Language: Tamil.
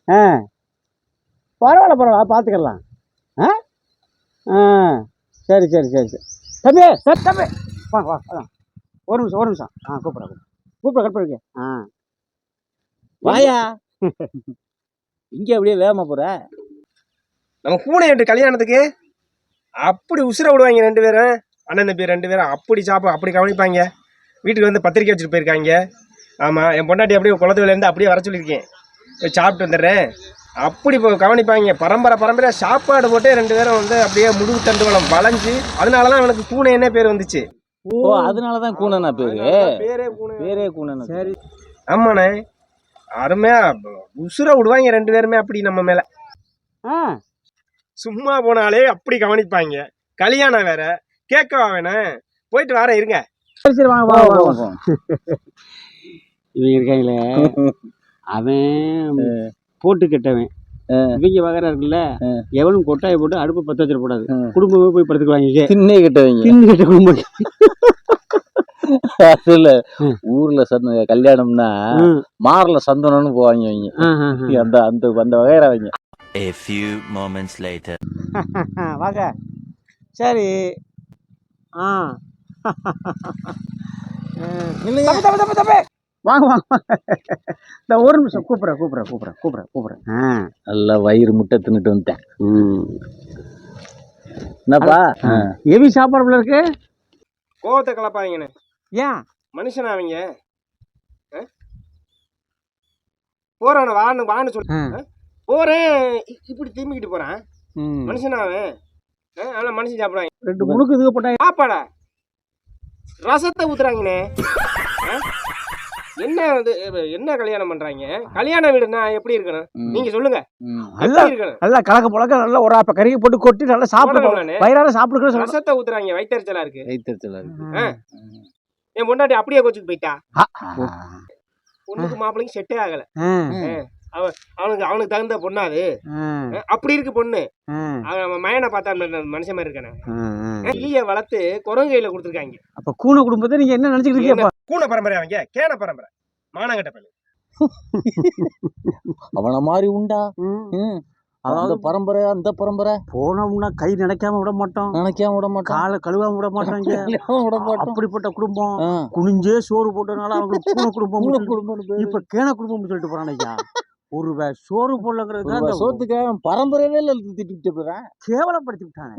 ஆ பரவாயில்ல பரவாயில்ல பார்த்துக்கலாம். ஆ ஆ சரி சரி சரி சரி தம்பி சரி தம்பி வாங்க வா அதான் ஒரு நிமிஷம் ஒரு நிமிஷம் கூப்பிட்றேன் கூப்பிட்றேன் கட் பண்ணிக்க வாயா இங்கே அப்படியே வேகமாக போகிற. நம்ம பூனை எட்டு கல்யாணத்துக்கு அப்படி உசுர விடுவாங்க 2 பேரும், அண்ணன் தம்பி 2 பேரும் அப்படி அப்படி கவனிப்பாங்க. வீட்டுக்கு வந்து பத்திரிக்கை வச்சுட்டு போயிருக்காங்க. ஆமாம், என் பொண்டாட்டி அப்படியே குளத்துலேருந்து அப்படியே வர சொல்லியிருக்கேன், போய் சாப்பிட்டு வந்துடுறேன். அப்படி இப்போ கவனிப்பாங்க. பரம்பரையாக சாப்பாடு போட்டு 2 பேரும் வந்து அப்படியே முதுகு தண்டு வளம் வளைஞ்சு, அதனால தான் அவனுக்கு பூனை என்ன பேர் வந்துச்சு. ஓ அதனால தான் கூனனா பேரே கூனனா. சரி ஆமாண்ணே, அருமையா உசுர விடுவாங்க 2 பேருமே அப்படி நம்ம மேலே. ஆ சும்மா போனாலே அப்படி கவனிப்பாங்க. கல்யாணம் வேற, கேட்கவா வேணும், போயிட்டு வர இருங்க. சரி சரி வாங்க வாங்க இவங்க இருக்காங்களே அவன் போட்டு கெட்டவன். இவங்க வகரா இருக்குல்ல, எவனும் கொட்டாயை போட்டு அடுப்பு பற்ற வச்சிடக்கூடாது. குடும்பமே போய் படுத்துக்குவாங்க. திண்ணே கெட்டவங்க, தின்னு கெட்ட குடும்பம். அதுல ஊர்ல கல்யாணம்னா மாறல சந்தனம்னு போவாங்க அவங்க. அந்த அந்த அந்த வகையற அவங்க. A few moments later. வாங்க சரி வாங்க வாங்க இந்த ஒரு நிமிஷம் கூப்பிட்றேன். நல்லா வயிறு முட்டை தின்னுட்டு வந்துட்டேன். என்னப்பா எவி சாப்பாடுல இருக்கு? கோவத்தை கலப்பாங்கன்னு ஏன் மனுஷனா அவங்க? போறான வான்னு சொல்ல போறேன், இப்படி திரும்பிக்கிட்டு போறான் மனுஷனாவே. ஆனால் மனுஷன் சாப்பிடுவாங்க. 2 முழுக்கு இதுக்கு போட்டாங்க. சாப்பாடா ரசத்தை ஊத்துறாங்கண்ணே. என்ன இது, என்ன கல்யாணம் பண்றாங்க? கல்யாண வீடுனா எப்படி இருக்கணும் நீங்க சொல்லுங்க. நல்லா கலக்க புழக்க நல்லா ஒரு ஆப்ப கறியை போட்டு கொட்டி நல்லா சாப்பிடணும். வயிறார சாப்பிடுற ரசத்தை ஊத்துறாங்க. வயிற்றுச்சலா இருக்கு. இருக்கு. என் பொண்டாட்டி அப்படியே கோச்சுக்கு போயிட்டா. பொண்ணுக்கு மாப்பிள்ளைக்கு செட்டே ஆகல. அவனுக்கு தகுந்த பொண்ணாது அப்படி இருக்கு பொண்ணு. அவன் மயனை பார்த்தா மனுஷன் மாதிரி இருக்கானே. கிளிய வளர்த்து குரங்கு கையில கொடுத்துருக்காங்க. அப்ப கூனை குடும்பத்தை நீங்க என்ன நினைச்சுக்கிட்டு இருக்கீங்க? கூனை பரம்பரை அவங்க, கேன பரம்பரை, மானங்கட்ட பள்ளி. அவன மாதிரி உண்டா? அதாவது பரம்பரை, அந்த பரம்பரை போனோம்னா கை நினைக்காம விட மாட்டோம், காலை கழுவாம விட மாட்டாங்க. அப்படிப்பட்ட குடும்பம். குனிஞ்சே சோறு போட்டதுனால அவங்களுக்கு கூன குடும்பம். இப்ப கேன குடும்பம் சொல்லிட்டு போறானய்யா. ஒரு சோறு போடலங்கிறது சோத்துக்கு பரம்பரையே திட்டிட்டு போறேன். கேவலப்படுத்தி விட்டானே.